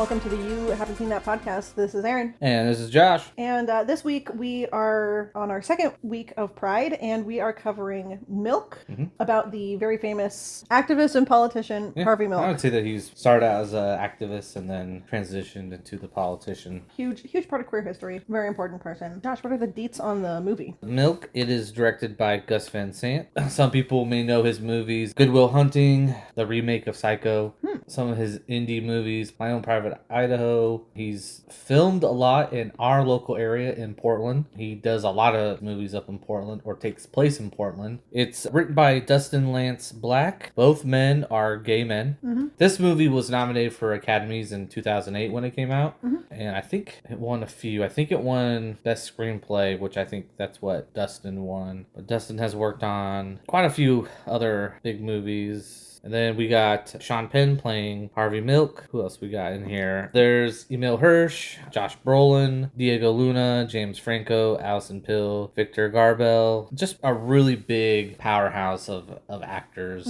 welcome to the You Haven't Seen That podcast. This is Erin. And this is Josh. And this week we are on our second week of Pride, and we are covering Milk, about the very famous activist and politician Harvey Milk. I would say that he's started out as an activist and then transitioned into the politician. Huge part of queer history. Very important person. Josh, what are the deets on the movie? Milk, it is directed by Gus Van Sant. Some people may know his movies, Good Will Hunting, the remake of Psycho, some of his indie movies, My Own Private Idaho. He's filmed a lot in our local area in Portland. He does a lot of movies up in Portland, or takes place in Portland. It's written by Dustin Lance Black. Both men are gay men. This movie was nominated for Academies in 2008 when it came out, and I think it won a few. I think it won Best Screenplay, which I think that's what Dustin won. But Dustin has worked on quite a few other big movies. And then we got Sean Penn playing Harvey Milk. Who else we got in here? There's Emil Hirsch, Josh Brolin, Diego Luna, James Franco, Allison Pill, Victor Garbell. Just a really big powerhouse of actors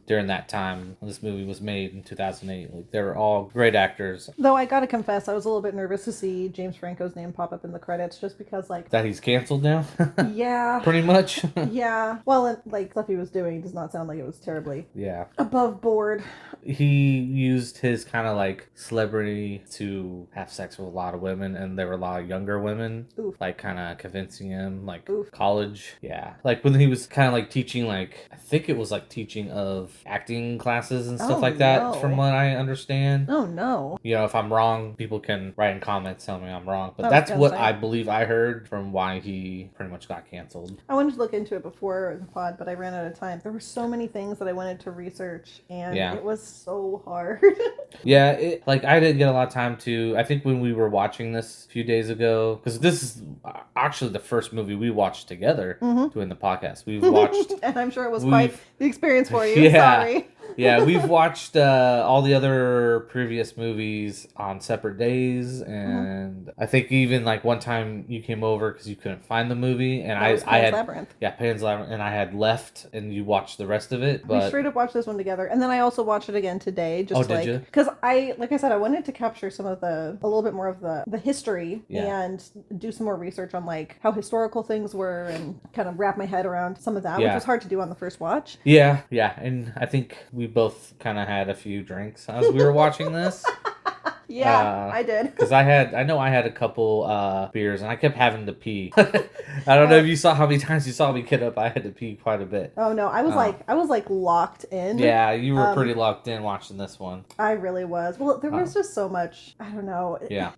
during that time when this movie was made in 2008. Like, they were all great actors. Though I gotta confess, I was a little bit nervous to see James Franco's name pop up in the credits, just because, like... That he's canceled now? Yeah. Pretty much? Yeah. Well, like, stuff he was doing does not sound like it was terribly... Yeah. above board. He used his kind of like celebrity to have sex with a lot of women, and there were a lot of younger women. Oof. Like kind of convincing him, like Oof. college. Yeah. Like when he was kind of like teaching, like I think it was like teaching of acting classes and stuff like that, no. from what I understand. Oh no. You know, if I'm wrong, people can write in comments telling me I'm wrong. But I was that's gonna what say. I believe I heard from why he pretty much got canceled. I wanted to look into it before the pod, but I ran out of time. There were so many things that I wanted to research, and it was so hard. Yeah, like I didn't get a lot of time to. I think when we were watching this a few days ago, because this is actually the first movie we watched together doing the podcast. We've watched, and I'm sure it was quite the experience for you. Yeah. Sorry. Yeah, we've watched all the other previous movies on separate days, and I think even like one time you came over because you couldn't find the movie, and I had Labyrinth. Yeah, Pan's Labyrinth, and I had left, and you watched the rest of it. But we straight up watched this one together, and then I also watched it again today. Just did you? Because like I said, I wanted to capture some of a little bit more of the history and do some more research on like how historical things were, and kind of wrap my head around some of that, which was hard to do on the first watch. Yeah, and I think we both kind of had a few drinks as we were watching this. Yeah, I did. Because I know I had a couple beers, and I kept having to pee. I don't know if you saw how many times you saw me get up. I had to pee quite a bit. Oh no, I was like locked in. Yeah, you were pretty locked in watching this one. I really was. Well, there was just so much. I don't know. Yeah.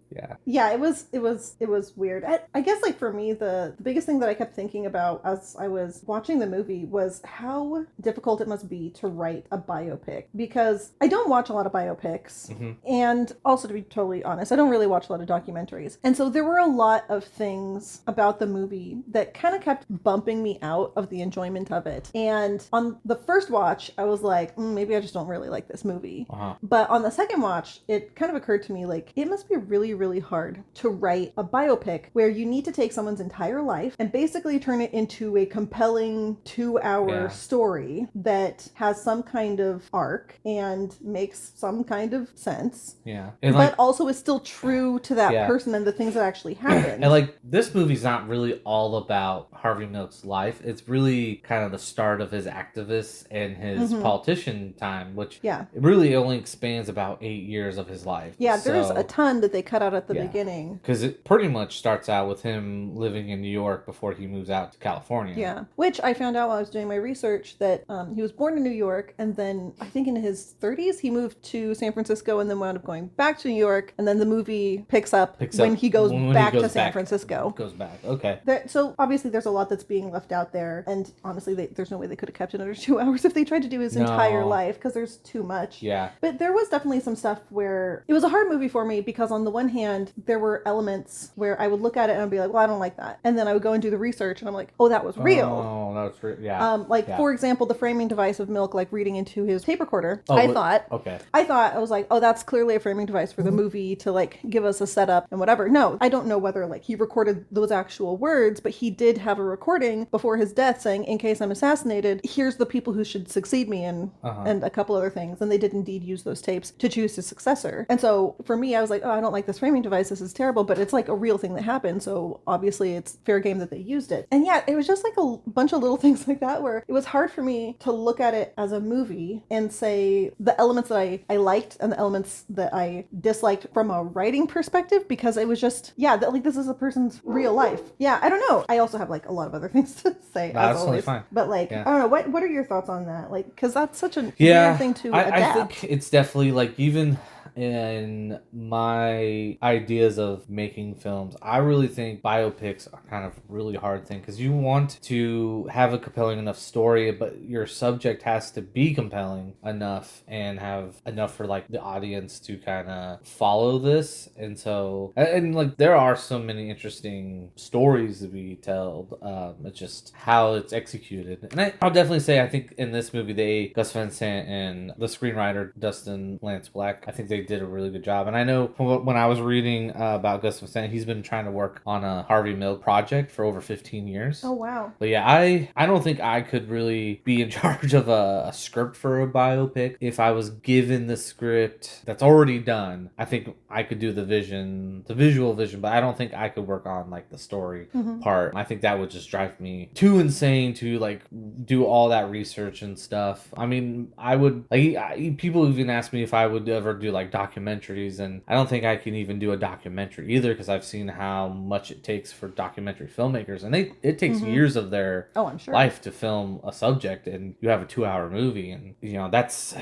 It was weird. I guess like for me, the biggest thing that I kept thinking about as I was watching the movie was how difficult it must be to write a biopic, because I don't watch a lot of biopics, and also, to be totally honest, I don't really watch a lot of documentaries. And so there were a lot of things about the movie that kind of kept bumping me out of the enjoyment of it. And on the first watch, I was like, maybe I just don't really like this movie. But on the second watch, it kind of occurred to me, like, it must be really, really hard to write a biopic where you need to take someone's entire life and basically turn it into a compelling 2-hour story that has some kind of arc and makes some kind of sense. Yeah. But also is still true to that person and the things that actually happened. And like, this movie's not really all about Harvey Milk's life. It's really kind of the start of his activist and his politician time, which it really only expands about 8 years of his life. Yeah, there's a ton that they cut out at the beginning. Because it pretty much starts out with him living in New York before he moves out to California. Yeah, which I found out while I was doing my research that he was born in New York, and then I think in his 30s he moved to San Francisco and then wound up going back to New York, and then the movie picks up when he goes back to San Francisco. Goes back, okay. So obviously there's a lot that's being left out there, and honestly there's no way they could have kept it under 2 hours if they tried to do his entire life, because there's too much. Yeah. But there was definitely some stuff where it was a hard movie for me, because on the one hand there were elements where I would look at it and I'd be like, well, I don't like that, and then I would go and do the research and I'm like, oh, that was real. Oh, that was real. Yeah. For example, the framing device of Milk, like reading into his tape recorder. I thought, I was like, oh, that's clearly a framing device device for the movie to like give us a setup and whatever. No, I don't know whether like he recorded those actual words, but he did have a recording before his death saying, in case I'm assassinated, here's the people who should succeed me and a couple other things. And they did indeed use those tapes to choose his successor. And so for me, I was like, oh, I don't like this framing device. This is terrible, but it's like a real thing that happened. So obviously it's fair game that they used it. And yeah, it was just like a bunch of little things like that where it was hard for me to look at it as a movie and say the elements that I liked and the elements that I disliked from a writing perspective, because it was just, yeah, that like this is a person's real life. Yeah, I don't know. I also have like a lot of other things to say. That's totally fine. But like, yeah. I don't know. What are your thoughts on that? Like, because that's such a weird thing to adapt. I think it's definitely like, even in my ideas of making films, I really think biopics are kind of a really hard thing, because you want to have a compelling enough story, but your subject has to be compelling enough and have enough for like the audience to kind of follow this. And so, and like there are so many interesting stories to be told. It's just how it's executed. And I'll definitely say, I think in this movie, Gus Van Sant and the screenwriter Dustin Lance Black, I think they did a really good job. And I know when I was reading about Gus Van Sant, he's been trying to work on a Harvey Milk project for over 15 years. Oh, wow. But yeah, I don't think I could really be in charge of a script for a biopic. If I was given the script that's already done, I think I could do the visual vision, but I don't think I could work on like the story part. I think that would just drive me too insane to like do all that research and stuff. I mean, I would like, people even ask me if I would ever do like documentaries, and I don't think I can even do a documentary either, because I've seen how much it takes for documentary filmmakers, and it takes years of their life to film a subject, and you have a 2-hour movie, and you know that's.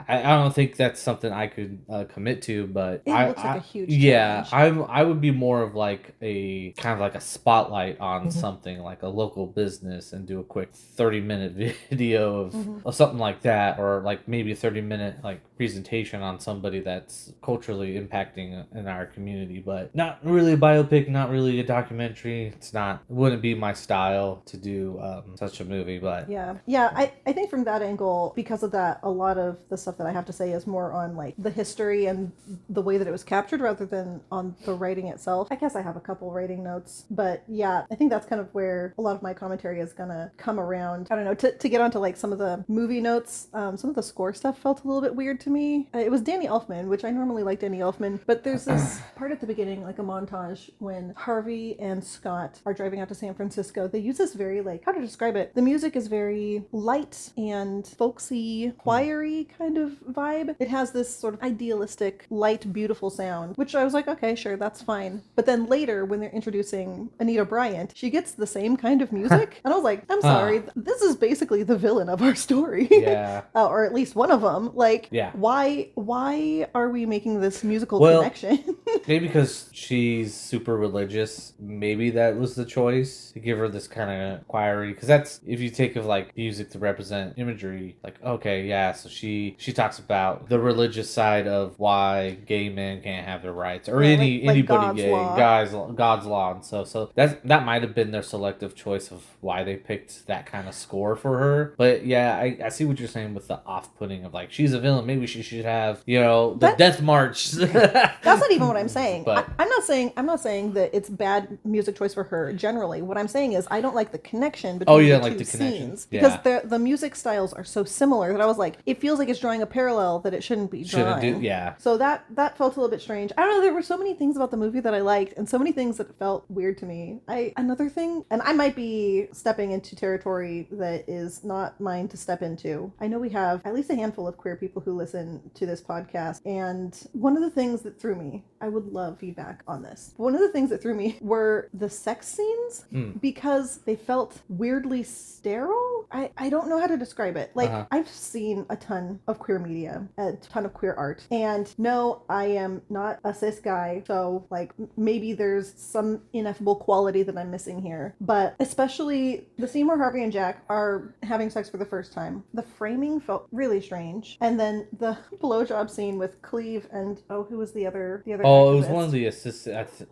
I don't think that's something I could commit to, but it looks like a huge challenge. I would be more of like a kind of like a spotlight on something like a local business, and do a quick 30-minute video of something like that, or like maybe a 30-minute like presentation on somebody that's culturally impacting in our community, but not really a biopic, not really a documentary. It wouldn't be my style to do such a movie. But I think from that angle, because of that, a lot of the stuff that I have to say is more on like the history and the way that it was captured rather than on the writing itself. I guess I have a couple writing notes, but yeah, I think that's kind of where a lot of my commentary is gonna come around. I don't know, to get onto like some of the movie notes, some of the score stuff felt a little bit weird to me. It was Danny Elfman, which I normally like Danny Elfman, but there's this part at the beginning, like a montage, when Harvey and Scott are driving out to San Francisco. They use this very like, how to describe it? The music is very light and folksy, choiry kind of vibe. It has this sort of idealistic, light, beautiful sound, which I was like, okay, sure, that's fine. But then later, when they're introducing Anita Bryant, she gets the same kind of music. And I was like, I'm sorry, this is basically the villain of our story. Yeah. Or at least one of them. Like, why are we making this musical connection? Maybe because she's super religious. Maybe that was the choice, to give her this kind of choiry. Because that's, if you take of like music to represent imagery, like, okay, yeah, so she talks about the religious side of why gay men can't have their rights, or anybody God's gay, law. God's law, and so that might have been their selective choice of why they picked that kind of score for her. But yeah, I see what you're saying with the off-putting of like, she's a villain, maybe she should have, you know, the death march. That's not even what I'm saying. But I'm not saying that it's bad music choice for her generally. What I'm saying is I don't like the connection between the two scenes, because the music styles are so similar that I was like, it feels like it's drawing a parallel that it shouldn't be drawing. So that felt a little bit strange. I don't know, there were so many things about the movie that I liked, and so many things that felt weird to me. Another thing, and I might be stepping into territory that is not mine to step into. I know we have at least a handful of queer people who listen to this podcast, and one of the things that threw me, I would love feedback on this. One of the things that threw me were the sex scenes, because they felt weirdly sterile. I don't know how to describe it. Like, I've seen a ton of queer media, a ton of queer art, and no, I am not a cis guy, so like maybe there's some ineffable quality that I'm missing here. But especially the scene where Harvey and Jack are having sex for the first time, the framing felt really strange. And then the blowjob scene with Cleve and who was the other Oh, it was activists. one of the assistants.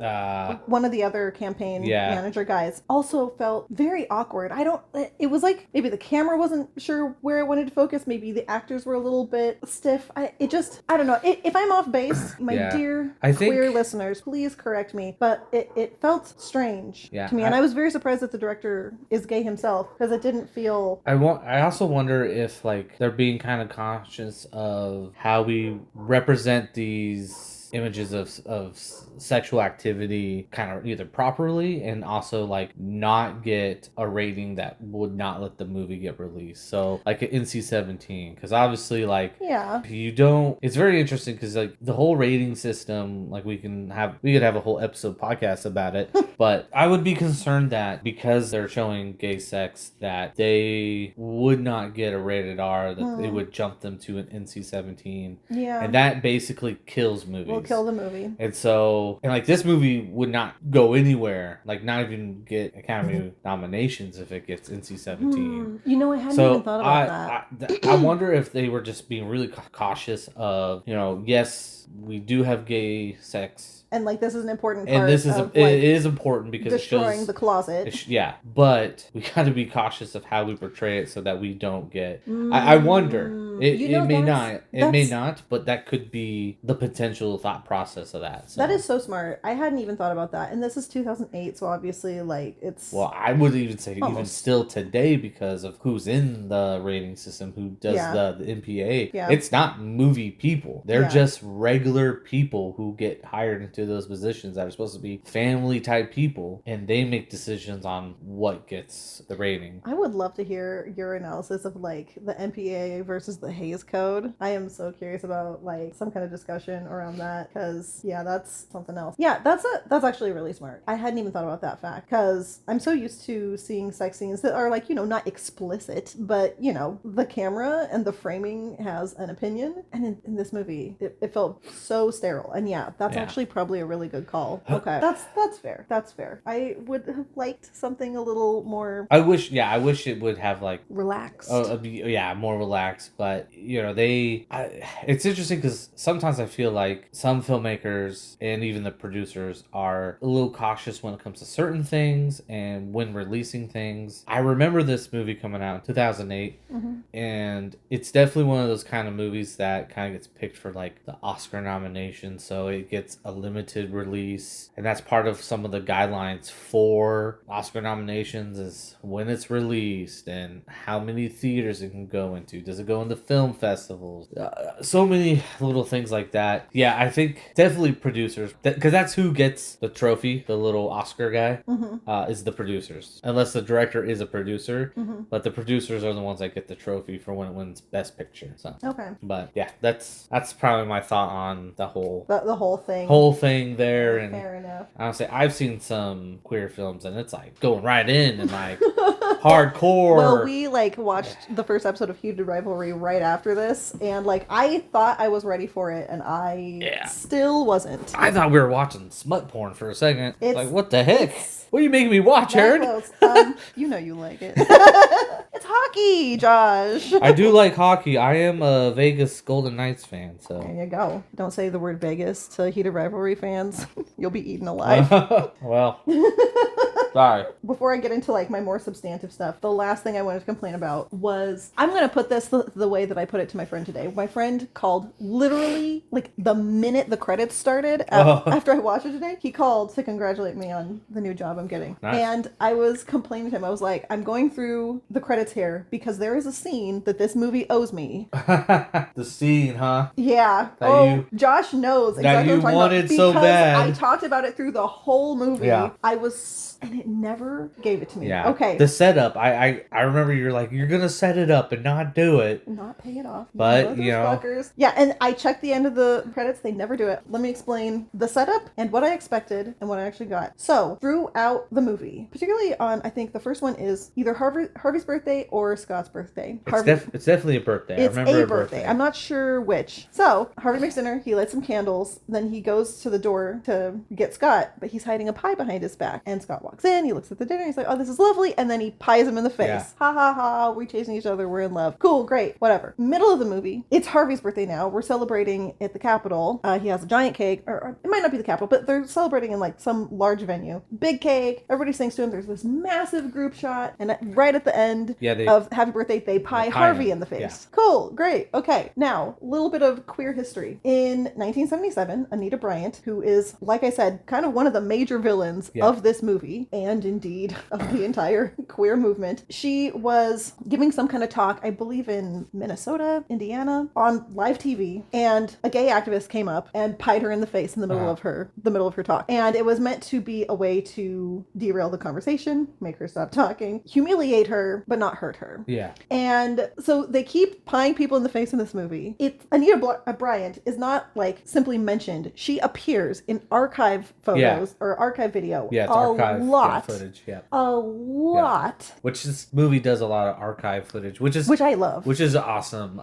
One of the other campaign Yeah. manager guys also felt very awkward. It was like maybe the camera wasn't sure where it wanted to focus. Maybe the actors were a little bit stiff. I don't know. If I'm off base, my Yeah. dear I think- queer listeners, please correct me. But it felt strange to me. And I was very surprised that the director is gay himself because it didn't feel... I also wonder if like they're being kind of conscious of how we represent these images of sexual activity kind of either properly and also like not get a rating that would not let the movie get released. So like an NC-17, because obviously like you don't... It's very interesting because like the whole rating system, like we could have a whole episode podcast about it. But I would be concerned that because they're showing gay sex that they would not get a rated R, that they would jump them to an NC-17. Yeah. And that basically kills movies. Will kill the movie. And so, and like this movie would not go anywhere, like not even get Academy nominations if it gets NC-17. You know, I hadn't even thought about that. I wonder if they were just being really cautious of, you know, yes, we do have gay sex. And like this is an important part. And this is of, it is important because destroying it shows the closet. Yeah, but we got to be cautious of how we portray it so that we don't get. I wonder. It may not, but that could be the potential thought process of that. So. That is so smart. I hadn't even thought about that. And this is 2008, so obviously, like, it's... Well, I would even say even still today because of who's in the rating system, who does the MPA. Yeah. It's not movie people. They're just regular people who get hired into those positions that are supposed to be family type people, and they make decisions on what gets the rating. I would love to hear your analysis of, like, the MPA versus the Hays Code. I am so curious about, like, some kind of discussion around that, because, yeah, that's something else. Yeah, that's actually really smart. I hadn't even thought about that fact, because I'm so used to seeing sex scenes that are, like, you know, not explicit, but, you know, the camera and the framing has an opinion, and in this movie, it felt so sterile, and that's actually probably a really good call. Okay. That's fair. That's fair. I would have liked something a little more... I wish it would have, like... relaxed. More relaxed, but, you know, it's interesting because sometimes I feel like some filmmakers and even the producers are a little cautious when it comes to certain things and when releasing things. I remember this movie coming out in 2008, and it's definitely one of those kind of movies that kind of gets picked for, like, the Oscar nomination, so it gets a limited release, and that's part of some of the guidelines for Oscar nominations is when it's released and how many theaters it can go into. Does it go into film festivals? So many little things like that. Yeah, I think definitely producers, because that's who gets the trophy. The little Oscar guy is the producers, unless the director is a producer. But the producers are the ones that get the trophy for when it wins Best Picture. So but yeah, that's probably my thought on the whole whole thing there. And fair enough. Honestly, I've seen some queer films and it's like going right in and like hardcore. Well, we like watched the first episode of Heated Rivalry right after this, and like I thought I was ready for it, and I still wasn't. I thought we were watching smut porn for a second. Like, what the heck? What are you making me watch, Erin? You know you like it. It's hockey, Josh. I do like hockey. I am a Vegas Golden Knights fan, so. There you go. Don't say the word Vegas to Heated Rivalry fans. You'll be eaten alive. Well, sorry. Before I get into like my more substantive stuff, the last thing I wanted to complain about was, I'm going to put this the way that I put it to my friend today. My friend called literally like the minute the credits started after I watched it today. He called to congratulate me on the new job I'm getting. Nice. And I was complaining to him. I was like, I'm going through the credits here because there is a scene that this movie owes me. The scene, huh? Yeah. Josh knows exactly what I'm talking about. That you wanted so bad. I talked about it through the whole movie. Yeah. And it never gave it to me. Yeah. Okay. The setup, I remember you're like, you're gonna set it up and not do it. Not pay it off. But, you know. Fuckers. Yeah, and I checked the end of the credits. They never do it. Let me explain the setup and what I expected and what I actually got. So, throughout the movie, particularly on, I think the first one is either Harvey's birthday or Scott's birthday. It's definitely a birthday. It's I remember a birthday. I'm not sure which. So, Harvey makes dinner. He lights some candles. Then he goes to the door to get Scott, but he's hiding a pie behind his back. And Scott walks walks in, he looks at the dinner, he's like, oh, this is lovely, and then he pies him in the face. Yeah. Ha ha ha, we chasing each other, we're in love. Cool, great, whatever. Middle of the movie, it's Harvey's birthday now. We're celebrating at the Capitol. He has a giant cake, or it might not be the Capitol, but they're celebrating in like some large venue. Big cake, everybody sings to him. There's this massive group shot, and right at the end of Happy Birthday, they pie Harvey in the face. Yeah. Cool, great, okay. Now, a little bit of queer history. In 1977, Anita Bryant, who is, like I said, kind of one of the major villains of this movie, and indeed of the entire queer movement, she was giving some kind of talk, I believe in Minnesota, Indiana, on live TV, and a gay activist came up and pied her in the face in the middle of her talk. And it was meant to be a way to derail the conversation, make her stop talking, humiliate her, but not hurt her. Yeah. And so they keep pieing people in the face in this movie. Anita Bryant is not like simply mentioned. She appears in archive photos or archive video. Yeah, it's archive footage. Yeah. A lot. Yeah. Which this movie does a lot of archive footage, which I love. Which is awesome.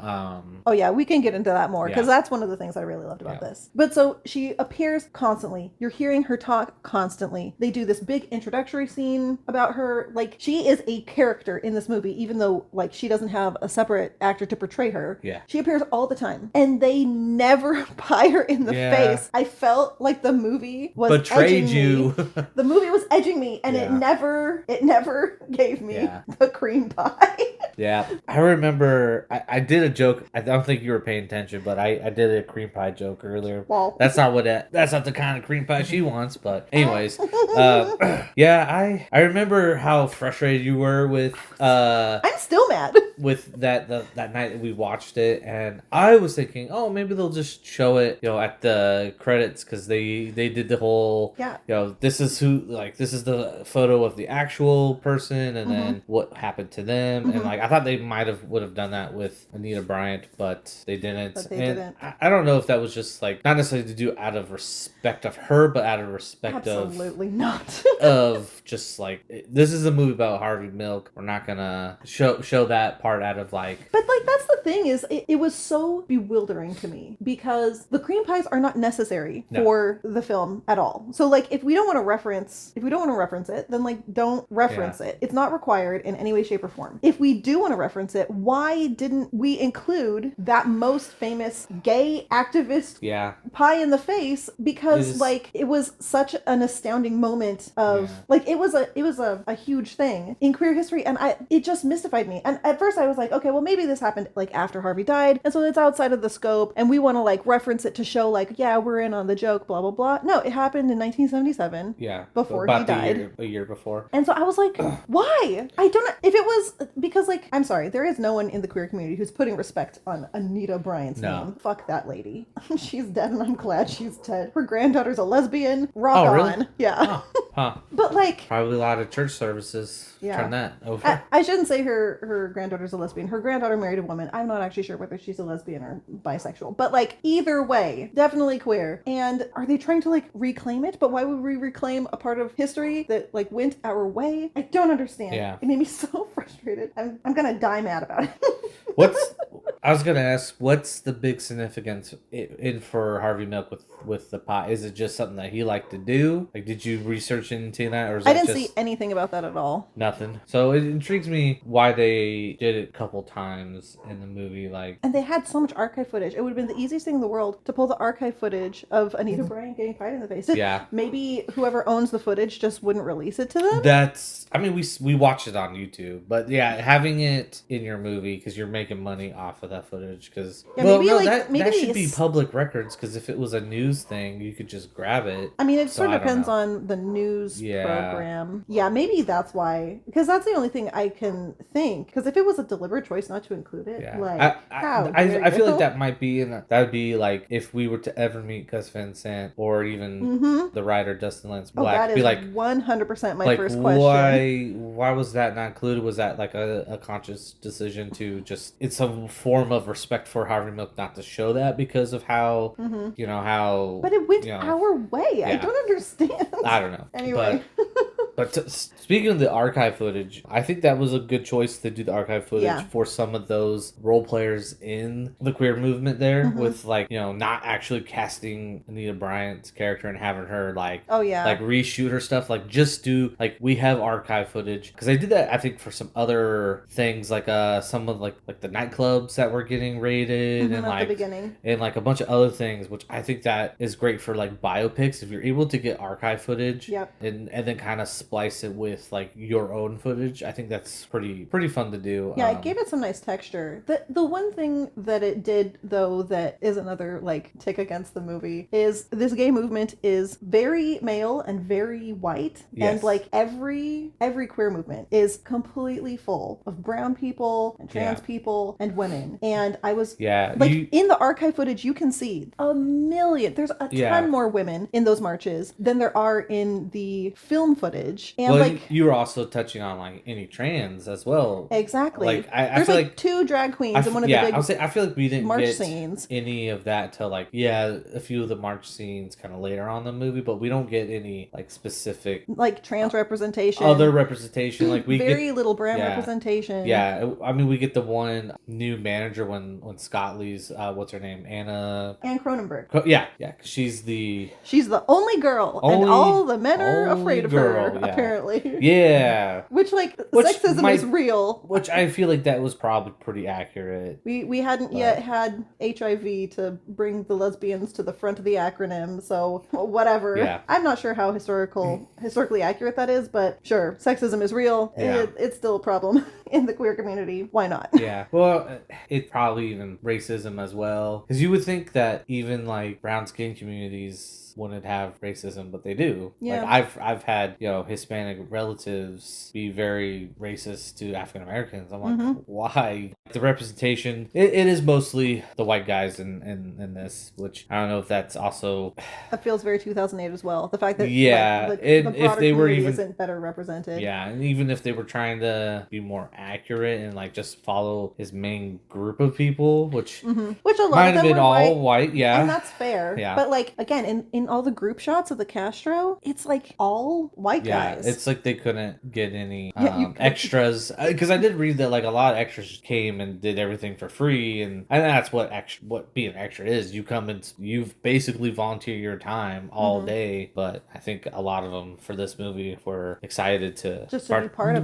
Oh yeah, we can get into that more because that's one of the things I really loved about this. But so she appears constantly. You're hearing her talk constantly. They do this big introductory scene about her. Like, she is a character in this movie, even though like she doesn't have a separate actor to portray her. Yeah. She appears all the time. And they never pie her in the face. I felt like the movie was betrayed you. The movie was edging me, and it never gave me the cream pie. Yeah. I remember I did a joke. I don't think you were paying attention, but I did a cream pie joke earlier. Well, that's not the kind of cream pie she wants, but anyways. I remember how frustrated you were with I'm still mad. With that night that we watched it, and I was thinking, oh, maybe they'll just show it, at the credits, because they did the whole this is the photo of the actual person, and then what happened to them, and like I thought they would have done that with Anita Bryant, but they didn't. I don't know if that was just like not necessarily to do out of respect of her, but out of respect absolutely not of just like, this is a movie about Harvey Milk. We're not gonna show that part out of like. But like that's the thing is it was so bewildering to me because the cream pies are not necessary for the film at all. So like if we don't want to reference it, then like don't reference it. It's not required in any way, shape, or form. If we do want to reference it, why didn't we include that most famous gay activist pie in the face? Because it was such an astounding moment of like it was a huge thing in queer history, and it just mystified me. And at first I was like, okay, well maybe this happened like after Harvey died, and so it's outside of the scope, and we want to like reference it to show like, yeah, we're in on the joke, blah blah blah. No, it happened in 1977. Yeah, before he died. A year before. And so I was like, why? I don't know if it was because like, I'm sorry, there is no one in the queer community who's putting respect on Anita Bryant's name. Fuck that lady. She's dead, and I'm glad she's dead. Her granddaughter's a lesbian. Rock on. Really? Yeah. Huh. But like probably a lot of church services turn that over. I shouldn't say her granddaughter's a lesbian. Her granddaughter married a woman. I'm not actually sure whether she's a lesbian or bisexual. But like either way, definitely queer. And are they trying to like reclaim it? But why would we reclaim a part of history that like went our way? I don't understand. Yeah. It made me so frustrated. I'm gonna die mad about it. I was gonna ask, what's the big significance in for Harvey Milk with the pie? Is it just something that he liked to do? Like, did you research into that, or is I didn't see anything about that at all. Nothing. So it intrigues me why they did it a couple times in the movie, like. And they had so much archive footage. It would have been the easiest thing in the world to pull the archive footage of Anita Bryant getting pied in the face. Yeah. Maybe whoever owns the footage just wouldn't release it to them. We watched it on YouTube, but yeah, having it in your movie because you're making money off of that footage. Because that should be public records. Because if it was a news thing, you could just grab it. I mean, it sort of depends on the news program. Yeah, maybe that's why. Because that's the only thing I can think. Because if it was a deliberate choice not to include it, I feel like that might be that would be like if we were to ever meet Gus Van Sant or even the writer Dustin Lance Black. That is like 100% my first question. Why was that not included? Was that like a conscious decision to just, it's some form of respect for Harvey Milk not to show that because of how, how... But it went our way. I don't understand. I don't know. Anyway. But speaking of the archive footage, I think that was a good choice to do the archive footage for some of those role players in the queer movement there, with like, not actually casting Anita Bryant's character and having her like reshoot her stuff. Like, just do like, we have archive footage, because they did that I think for some other things, like some of like the nightclubs that were getting raided, and like the beginning, and like a bunch of other things, which I think that is great for like biopics if you're able to get archive footage and then kind of splice it with like your own footage. I think that's pretty fun to do. Yeah, it gave it some nice texture. The one thing that it did, though, that is another like tick against the movie, is this gay movement is very male and very white, and like every queer movement is completely full of brown people and trans people and women. And I was in the archive footage, you can see there's a ton more women in those marches than there are in the film footage. And you were also touching on like any trans as well. Exactly. Like I there's feel like two drag queens in one of the big I feel like we didn't march get scenes. Any of that till like a few of the march scenes kind of later on in the movie, but we don't get any like specific like trans representation, other representation. Like we very get little brown representation. Yeah, I mean, we get the one new manager when Scott leaves. What's her name? Anne Cronenberg. Cause she's the only girl, and all the men are afraid of her. Apparently. Yeah. Which sexism is real. Which I feel like that was probably pretty accurate. We hadn't yet had HIV to bring the lesbians to the front of the acronym, so whatever. Yeah. I'm not sure how historically accurate that is, but sure, sexism is real. Yeah. It's still a problem in the queer community. Why not? Yeah. Well, it's probably even racism as well, because you would think that even like brown skin communities wouldn't have racism, but they do. Yeah. Like I've had Hispanic relatives be very racist to African Americans. I'm like, why? The representation, it is mostly the white guys in this, which I don't know if that's also that feels very 2008 as well. The fact that the if they were even isn't better represented. Yeah, and even if they were trying to be more accurate and like just follow his main group of people, which a lot might of have them been were all white, and that's fair. Yeah. But like again, in all the group shots of the Castro, it's like all white guys. It's like they couldn't get any extras, because I did read that like a lot of extras came and did everything for free, and that's what being an extra is. You come and you've basically volunteer your time all day. But I think a lot of them for this movie were excited to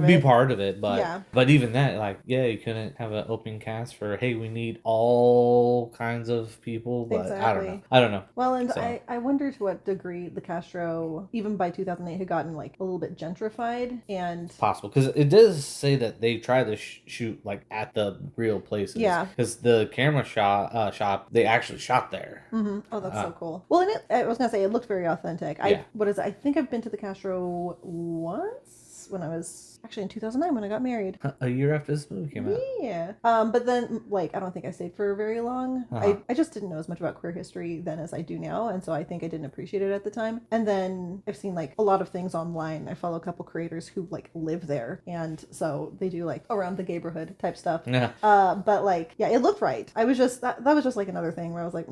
be part of it. But even that, like, you couldn't have an open cast for, hey, we need all kinds of people. But exactly. I don't know. Well, and so. I wonder to what degree the Castro, even by 2008, had gotten like a little bit gentrified. And it's possible, because it does say that they tried to shoot like at the real places. Yeah, because the camera shop they actually shot there. Oh, that's so cool. Well, and I was gonna say it looked very authentic. I think I've been to the Castro once when I was actually in 2009 when I got married. A year after this movie came out. Yeah. But then, like, I don't think I stayed for very long. I just didn't know as much about queer history then as I do now, and so I think I didn't appreciate it at the time. And then I've seen like a lot of things online. I follow a couple creators who like live there, and so they do like around the neighborhood type stuff. Yeah. But like, it looked right. I was just that was just like another thing where I was like,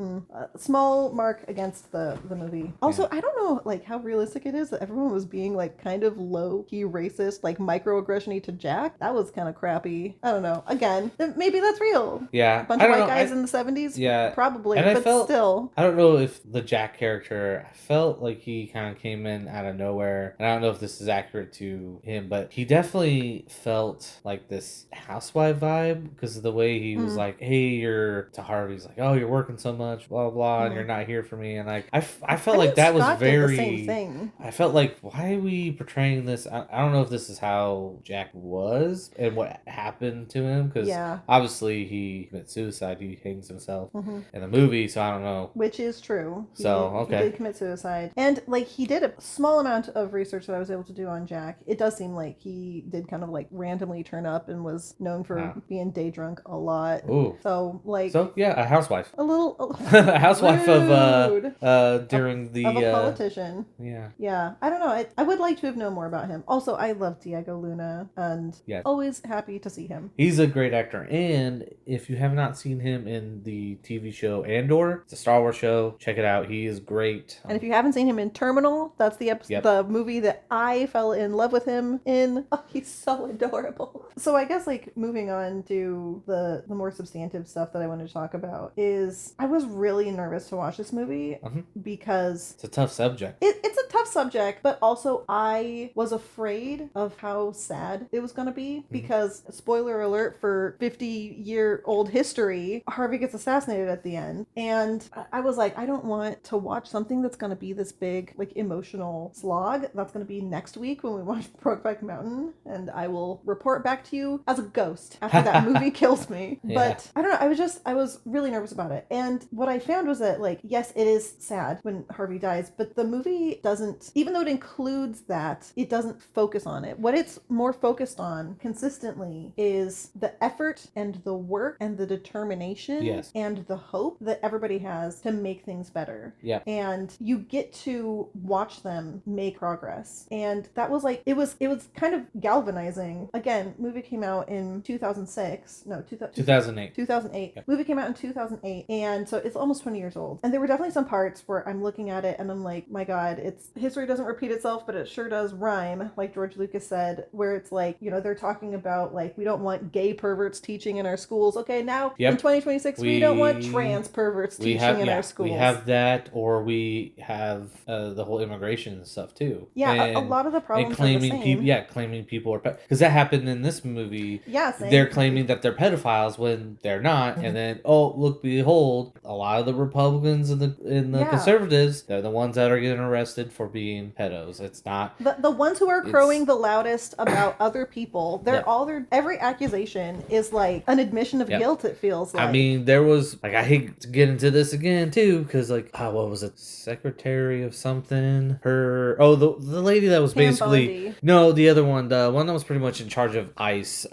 small mark against the movie. Also, I don't know like how realistic it is that everyone was being like kind of low key racist, like microaggression-y to Jack. That was kind of crappy. I don't know. Again, maybe that's real. Yeah. A bunch of white guys in the 70s? Yeah. Probably, and still. I don't know if the Jack character, I felt like he kind of came in out of nowhere. And I don't know if this is accurate to him, but he definitely felt like this housewife vibe, because of the way he was like, hey, you're to Harvey's like, oh, you're working so much, blah, blah, and you're not here for me. And like, I felt like that Scott was very... did the same thing. I felt like, why are we portraying this? I don't know if this is how Jack was and what happened to him, because obviously he committed suicide. He hangs himself in the movie, so I don't know. Which is true. He did commit suicide. And like, he did a small amount of research that I was able to do on Jack. It does seem like he did kind of like randomly turn up and was known for being day drunk a lot. Ooh. So like, a housewife. A housewife rude. of during the of a politician. Yeah. Yeah. I don't know. I would like to have known more about him. Also, I love Diego Luna, and Yes. always happy to see him. He's a great actor, and if you have not seen him in the TV show Andor, it's a Star Wars show. Check it out. He is great. And if you haven't seen him in Terminal, that's the the movie that I fell in love with him in. Oh, he's so adorable. So I guess like moving on to the more substantive stuff that I wanted to talk about is I was really nervous to watch this movie because it's a tough subject. It's a tough subject, but also I was afraid of how sad it was going to be because, spoiler alert for 50-year-old history, Harvey gets assassinated at the end. And I was like, I don't want to watch something that's going to be this big, like, emotional slog. That's going to be next week when we watch Brokeback Mountain, and I will report back to you as a ghost after that movie kills me. Yeah. But I don't know, I was really nervous about it. And what I found was that, like, yes, it is sad when Harvey dies, but the movie doesn't, even though it includes that, it doesn't focus on it. What it's more focused on consistently is the effort and the work and the determination and the hope that everybody has to make things better. Yeah. And you get to watch them make progress. And that was like, it was kind of galvanizing. Again, movie came out in 2006. No, 2008. 2008. Yep. Movie came out in 2008. And so it's almost 20 years old. And there were definitely some parts where I'm looking at it and I'm like, my God, it's history doesn't repeat itself, but it sure does rhyme, like George Lucas said, where it's like, you know, they're talking about like, we don't want gay perverts teaching in our schools. Okay, now in 2026, we don't want trans perverts teaching in our schools. We have that, or we have the whole immigration stuff too. Yeah, a lot of the problems are the same. Claiming people are because that happened in this movie. Yeah, same. They're claiming that they're pedophiles when they're not, and then look, behold, a lot of the Republicans and the conservatives, they're the ones that are getting arrested for being pedos. It's not the ones who are crowing the loudest about other people. They're every accusation is like an admission of guilt. It feels like. I mean, there was like, I hate to get into this again too, because like, what was it, Secretary of something? The lady that was basically the other one, the one that was pretty much in charge of ICE.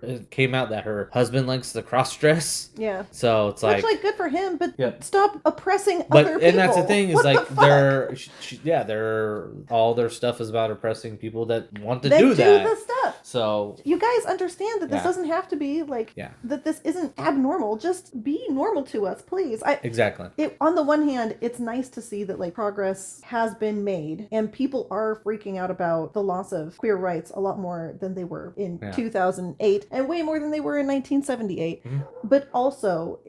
It came out that her husband likes the cross dress. Yeah. So it's like, good for him, but stop oppressing other people. And that's the thing is like they're all their stuff is about oppressing people that want to do that. The stuff. So you guys understand that this doesn't have to be like that. This isn't abnormal. Just be normal to us, please. Exactly. On the one hand, it's nice to see that like progress has been made and people are freaking out about the loss of queer rights a lot more than they were in 2008 and way more than they were in 1978. But also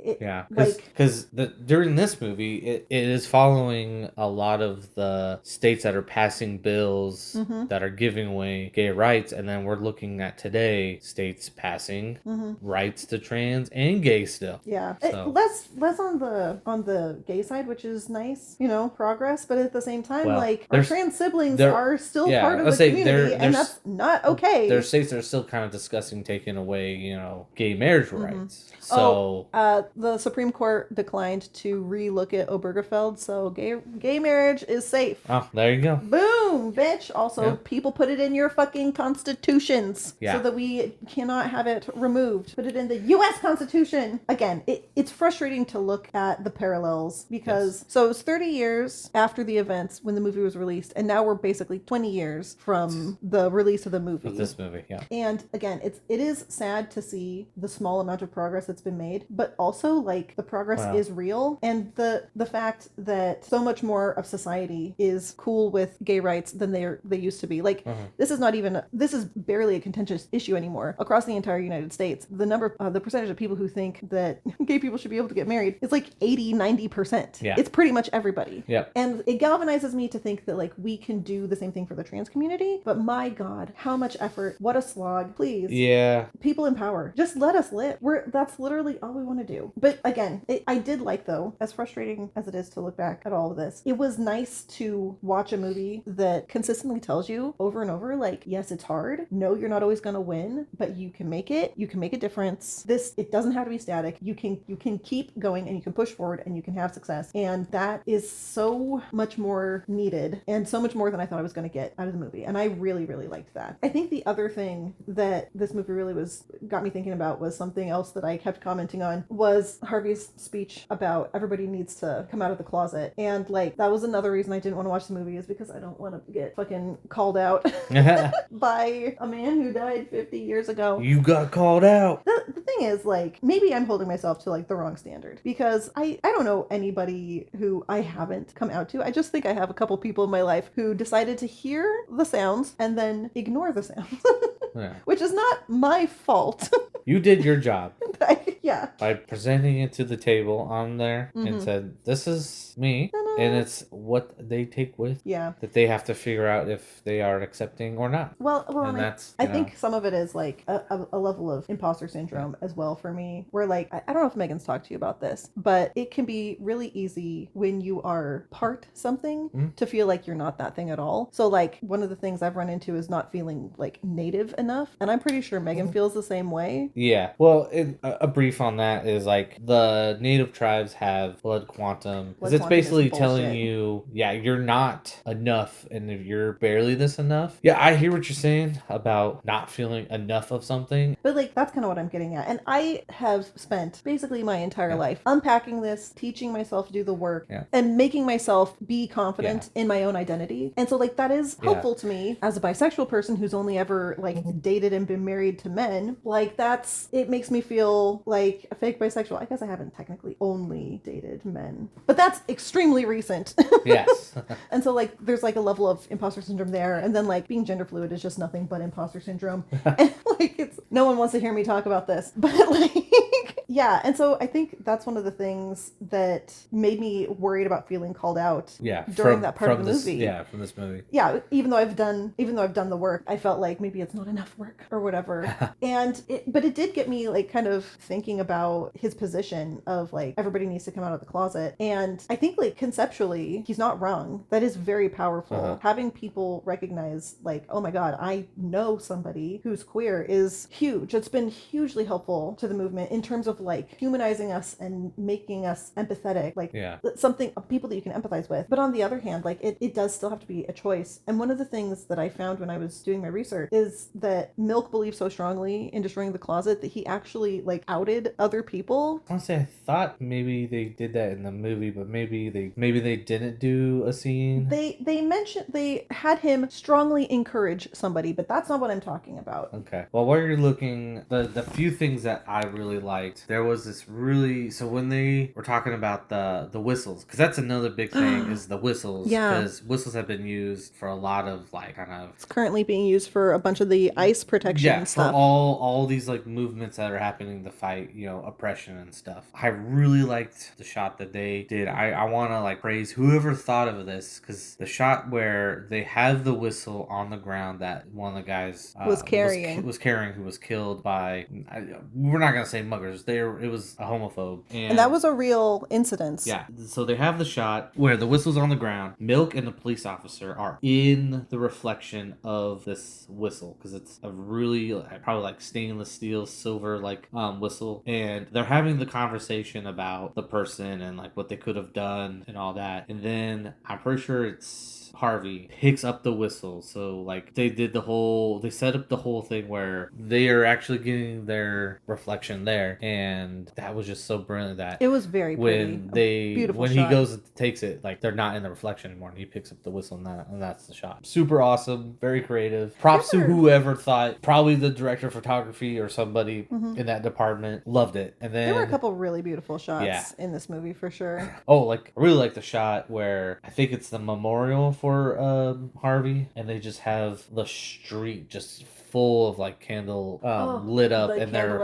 because during this movie it is following a lot of the states that are passing bills that are giving away gay rights, and then we're looking at today states passing rights to trans and gay still. Less on the gay side, which is nice, progress, but at the same time, like our trans siblings are still part of the community, and that's not okay. There's states that are still kind of discussing taking away, gay marriage rights. So the Supreme Court declined to relook at Obergefell, so gay marriage is safe. Oh, there you go. Boom, bitch. Also, people put it in your fucking constitutions so that we cannot have it removed. Put it in the U.S. Constitution. Again, it's frustrating to look at the parallels because so it was 30 years after the events when the movie was released, and now we're basically 20 years from the release of the movie. Of this movie, yeah. And again, it is sad to see the small amount of progress that's been made, but also like the progress is real, and the fact that so much more of society is cool with gay rights than they used to be. Like this is barely a contentious issue anymore across the entire United States. The percentage of people who think that gay people should be able to get married is like 80-90%. Yeah. It's pretty much everybody. Yeah. And it galvanizes me to think that like we can do the same thing for the trans community, but my God, how much effort, what a slog. Please. Yeah. People in power, just let us live. That's literally all we want to do. But again, I did like, though, as frustrating as it is to look back at all of this, it was nice to watch a movie that consistently tells you over and over, like, yes, it's hard. No, you're not always going to win, but you can make it. You can make a difference. It doesn't have to be static. You can keep going and you can push forward and you can have success. And that is so much more needed and so much more than I thought I was going to get out of the movie. And I really, really liked that. I think the other thing that this movie really got me thinking about was something else that I kept commenting on, was Harvey's speech about everybody needs to come out of the closet. And like, that was another reason I didn't want to watch the movie, is because I don't want to get fucking called out by a man who died 50 years ago. You got called out. The thing is, like, maybe I'm holding myself to like the wrong standard, because I don't know anybody who I haven't come out to. I just think I have a couple people in my life who decided to hear the sounds and then ignore the sounds. Yeah. Which is not my fault. You did your job. Yeah. By presenting it to the table on there and said, this is me. Ta-da. And it's what they take with. Yeah. That they have to figure out if they are accepting or not. Well, and that's, I think some of it is like a level of imposter syndrome as well for me, where like, I don't know if Megan's talked to you about this, but it can be really easy when you are part something to feel like you're not that thing at all. So like, one of the things I've run into is not feeling like native enough. And I'm pretty sure Megan feels the same way. Yeah. Well, a brief on that is like, the native tribes have blood quantum. Because it's basically telling you, yeah, you're not enough. And if you're barely this enough. Yeah, I hear what you're saying about not feeling enough of something. But like, that's kind of what I'm getting at. And I have spent basically my entire life unpacking this, teaching myself to do the work, and making myself be confident in my own identity. And so like, that is helpful to me as a bisexual person who's only ever like dated and been married to men. Like, it makes me feel like a fake bisexual. I guess I haven't technically only dated men, but that's extremely recent. Yes. And so like, there's like a level of imposter syndrome there. And then like, being gender fluid is just nothing but imposter syndrome. And like, no one wants to hear me talk about this, but like, yeah. And so I think that's one of the things that made me worried about feeling called out during that part of the movie. Yeah, from this movie. Yeah, even though I've done the work, I felt like maybe it's not enough work or whatever. But it did get me like kind of thinking about his position of like, everybody needs to come out of the closet. And I think like conceptually, he's not wrong. That is very powerful. Having people recognize like, oh my God, I know somebody who's queer is huge. It's been hugely helpful to the movement in terms of like humanizing us and making us empathetic, like people that you can empathize with. But on the other hand, like it does still have to be a choice. And one of the things that I found when I was doing my research is that Milk believes so strongly in destroying the closet that he actually like outed other people. Honestly, I thought maybe they did that in the movie, but maybe they didn't do a scene. They mentioned they had him strongly encourage somebody, but that's not what I'm talking about. Okay. Well, while you're looking, the few things that I really liked, there was this really, so when they were talking about the whistles, because that's another big thing is the whistles. Yeah. Because whistles have been used for a lot of like kind of. It's currently being used for a bunch of the ice protection stuff. For all these like movements that are happening to fight, oppression and stuff. I really liked the shot that they did. I want to like praise whoever thought of this, because the shot where they have the whistle on the ground that one of the guys was carrying, who was killed by, we're not gonna say muggers. It was a homophobe, and that was a real incident. Yeah. So they have the shot where the whistle's on the ground. Milk and the police officer are in the reflection of this whistle, because it's a really probably like stainless steel silver like whistle, and they're having the conversation about the person and like what they could have done and all that. And then I'm pretty sure it's Harvey picks up the whistle. So like they set up the whole thing where they are actually getting their reflection there, and that was just so brilliant that it was very pretty. When he goes and takes it, like they're not in the reflection anymore, and he picks up the whistle, and that's the shot. Super awesome, very creative. Props to whoever thought, probably the director of photography or somebody in that department loved it. And then there were a couple really beautiful shots in this movie for sure. Oh, like I really like the shot where I think it's the memorial for Harvey, and they just have the street just full of like candle lit up, and they're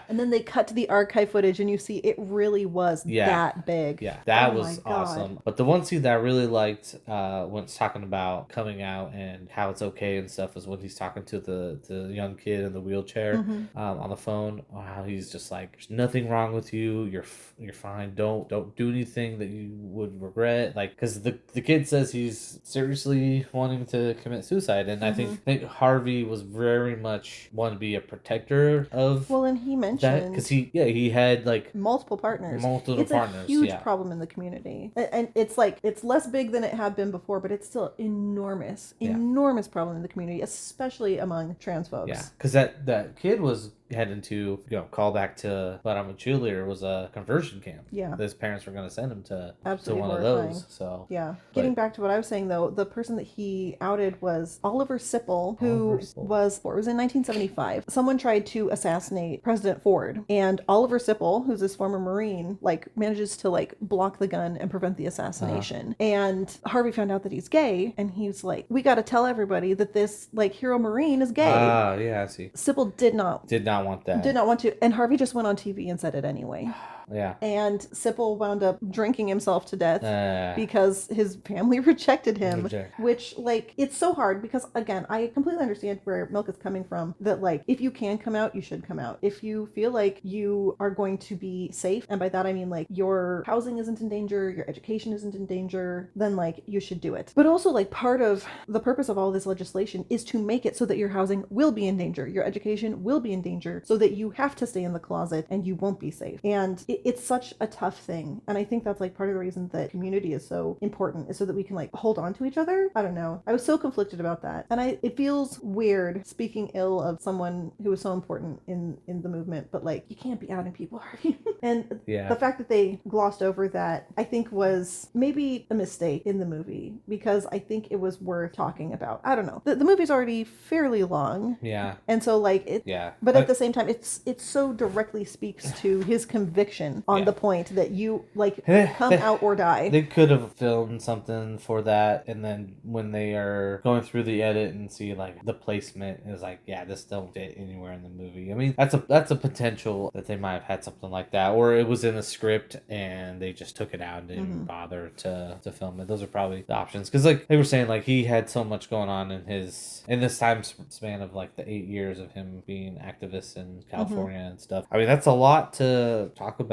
and then they cut to the archive footage and you see it really was that big. That was awesome. But the one scene that I really liked when it's talking about coming out and how it's okay and stuff is when he's talking to the young kid in the wheelchair on the phone. How he's just like, there's nothing wrong with you, you're fine, don't do anything that you would regret, like, because the kid says he's he's seriously wanting to commit suicide. And I think Harvey was very much wanting to be a protector of Well, and he that, mentioned because he had like multiple partners. multiple It's partners. a huge Yeah. problem in the community, and it's like it's less big than it had been before, but it's still enormous, Yeah. enormous problem in the community, especially among trans folks. Yeah, because that kid was heading to, call back to But I'm a Cheerleader, was a conversion camp. Yeah. His parents were going to send him to Absolutely one horrifying. of those. So yeah. Getting back to what I was saying though, the person that he outed was Oliver Sipple, who Oliver Sipple. was in 1975. Someone tried to assassinate President Ford, and Oliver Sipple, who's this former Marine, like manages to like block the gun and prevent the assassination. And Harvey found out that he's gay, and he's like, we got to tell everybody that this like hero Marine is gay. Yeah, I see. Sipple did not want that. Did not want to, and Harvey just went on TV and said it anyway. Yeah. And Sipple wound up drinking himself to death because his family rejected him. Which, like, it's so hard because, again, I completely understand where Milk is coming from. That, like, if you can come out, you should come out. If you feel like you are going to be safe, and by that I mean, like, your housing isn't in danger, your education isn't in danger, then, like, you should do it. But also, like, part of the purpose of all this legislation is to make it so that your housing will be in danger, your education will be in danger, so that you have to stay in the closet and you won't be safe. And it's such a tough thing, and I think that's like part of the reason that community is so important, is so that we can like hold on to each other. I don't know, I was so conflicted about that, and it feels weird speaking ill of someone who was so important in the movement, but like you can't be outing people, Harvey. And the fact that they glossed over that, I think, was maybe a mistake in the movie, because I think it was worth talking about. I don't know, the movie's already fairly long, and so like it, but at the same time it so directly speaks to his conviction on the point that you like come out or die. They could have filmed something for that, and then when they are going through the edit and see like the placement is like, this don't fit anywhere in the movie. I mean, that's a potential that they might have had something like that, or it was in the script and they just took it out and didn't bother to film it. Those are probably the options, because like they were saying, like he had so much going on in this time span of like the 8 years of him being activist in California and stuff. I mean, that's a lot to talk about.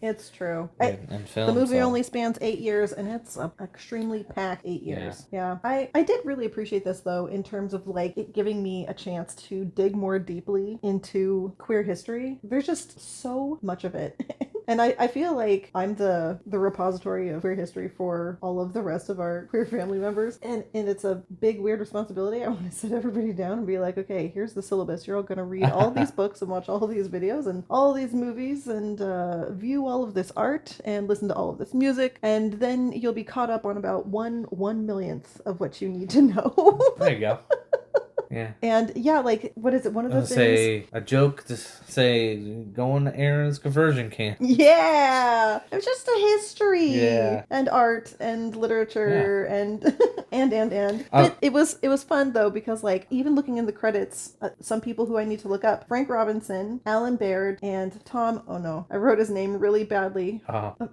It's true. And film, the movie only spans 8 years, and it's an extremely packed 8 years. Yeah. I did really appreciate this though, in terms of like it giving me a chance to dig more deeply into queer history. There's just so much of it. And I feel like I'm the repository of queer history for all of the rest of our queer family members. And it's a big, weird responsibility. I want to sit everybody down and be like, okay, here's the syllabus. You're all going to read all these books and watch all these videos and all these movies and view all of this art and listen to all of this music. And then you'll be caught up on about 1/1,000,000th of what you need to know. There you go. Yeah. And like, what is it? One of those things. Say a joke to say going to Erin's conversion camp. Yeah, it was just a history. Yeah. And art and literature and But it was fun though, because like even looking in the credits, some people who I need to look up: Frank Robinson, Alan Baird, and Tom. Oh no, I wrote his name really badly.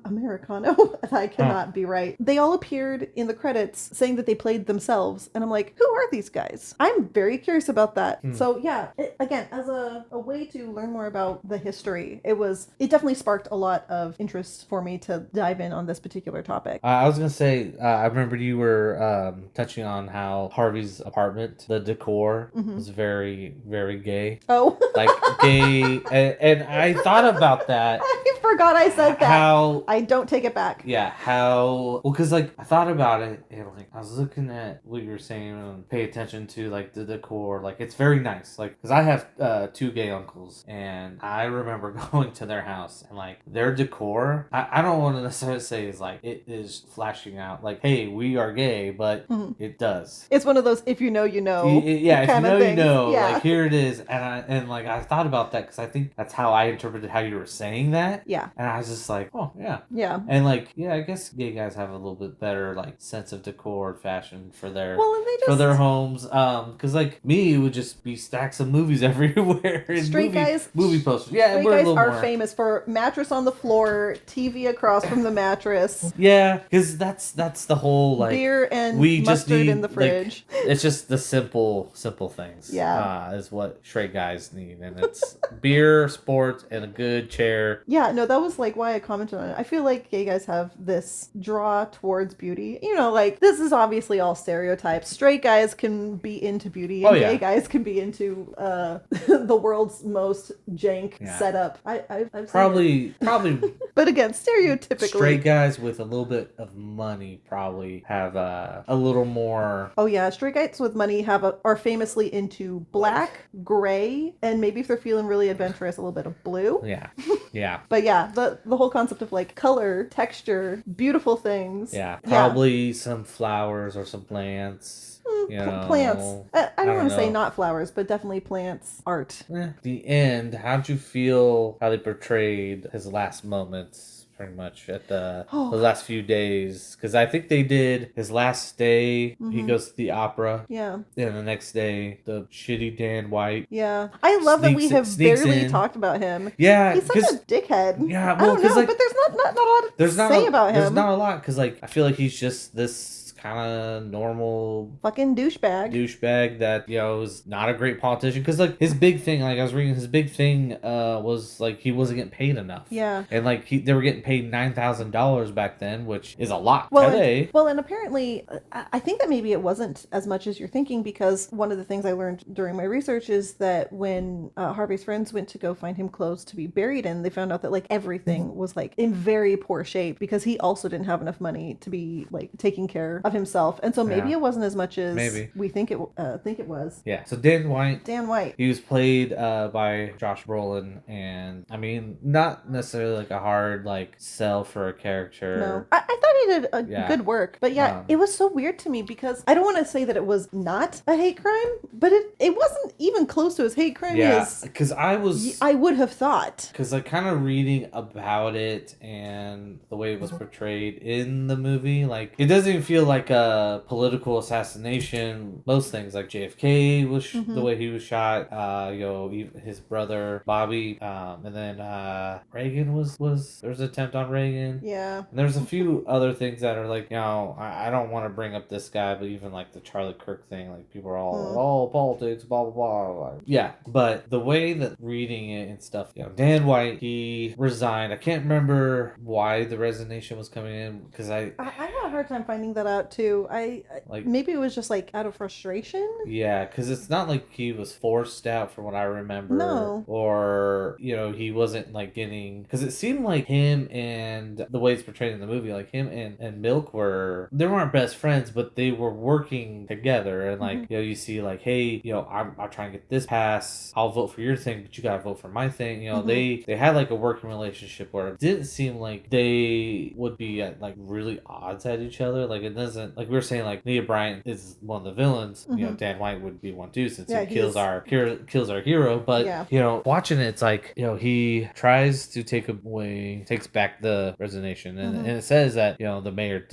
Americano. I cannot be right. They all appeared in the credits saying that they played themselves, and I'm like, who are these guys? I'm very curious about that. So yeah, again, as a way to learn more about the history, it definitely sparked a lot of interest for me to dive in on this particular topic. I was gonna say, I remember you were touching on how Harvey's apartment, the decor was very, very gay. Oh, like gay, and I thought about that. I forgot I said that. How I don't take it back. Yeah, how because like I thought about it, and like I was looking at what you were saying and pay attention to like the decor. Like it's very nice. Like because I have 2 gay uncles, and I remember going to their house and like their decor. I don't want to necessarily say is like it is flashing out like, hey, we are gay, but it does. It's one of those if you know you know. Yeah, if you know you know. Yeah. Like here it is, and like I thought about that because I think that's how I interpreted how you were saying that. Yeah. And I was just like, oh yeah. Yeah. And like I guess gay guys have a little bit better like sense of decor, fashion for their for their homes. Because like me, it would just be stacks of movies everywhere. And Straight guys, movie posters. Yeah, straight guys are famous for mattress on the floor, TV across from the mattress. Yeah, because that's the whole like beer and we mustard just need, in the fridge. Like, it's just the simple things. Yeah, is what straight guys need, and it's beer, sports, and a good chair. Yeah, no, that was like why I commented on it. I feel like gay guys have this draw towards beauty. You know, like this is obviously all stereotypes. Straight guys can be into beauty, and gay guys can be into the world's most jank setup. I've probably. But again, stereotypically, straight guys with a little bit of money probably have a little more. Oh yeah, straight guys with money are famously into black, gray, and maybe if they're feeling really adventurous, a little bit of blue. Yeah. But yeah, the whole concept of like color, texture, beautiful things. Yeah, probably some flowers or some plants. Plants. I don't want to say not flowers, but definitely plants, art. The end. How'd you feel how they portrayed his last moments? Pretty much at the last few days, because I think they did his last day. He goes to the opera. Yeah. And the next day, the shitty Dan White. Yeah. I love that we have barely talked about him. Yeah. He's such a dickhead. Yeah. Well, I don't know, like, but there's not a lot to say about him. There's not a lot, because like I feel like he's just this kind of normal fucking douchebag that was not a great politician, because like his big thing, like I was reading, his big thing was like he wasn't getting paid enough. Yeah. And like they were getting paid $9,000 back then, which is a lot today. And apparently I think that maybe it wasn't as much as you're thinking, because one of the things I learned during my research is that when Harvey's friends went to go find him clothes to be buried in, they found out that like everything was like in very poor shape, because he also didn't have enough money to be like taking care of himself, and so maybe it wasn't as much as we think it was. Yeah. So Dan White, he was played by Josh Brolin, and I mean, not necessarily like a hard like sell for a character. No, I thought he did a good work, but it was so weird to me, because I don't want to say that it was not a hate crime, but it wasn't even close to as hate crime as because I would have thought, because like kind of reading about it and the way it was portrayed in the movie, like it doesn't even feel like a political assassination. Most things like JFK was the way he was shot, his brother Bobby, and then Reagan was there was an attempt on Reagan. And there's a few other things that are like, I don't want to bring up this guy, but even like the Charlie Kirk thing, like people are all politics, blah blah blah. Yeah, but the way that reading it and stuff, Dan White, he resigned. I can't remember why the resignation was coming in, because I had a hard time finding that out too. I like, maybe it was just like out of frustration. Yeah, because it's not like he was forced out, from what I remember. No. Or he wasn't like getting, because it seemed like him and the way it's portrayed in the movie, like him and Milk they weren't best friends, but they were working together, and like you see like, hey, I'll try and get this pass. I'll vote for your thing, but you gotta vote for my thing. They had like a working relationship where it didn't seem like they would be at like really odds at each other. Like it doesn't, like we were saying, like Nia Bryant is one of the villains. Dan White would be one too, since he kills our hero. But watching it, it's like he tries to takes back the resignation, and it says that the mayor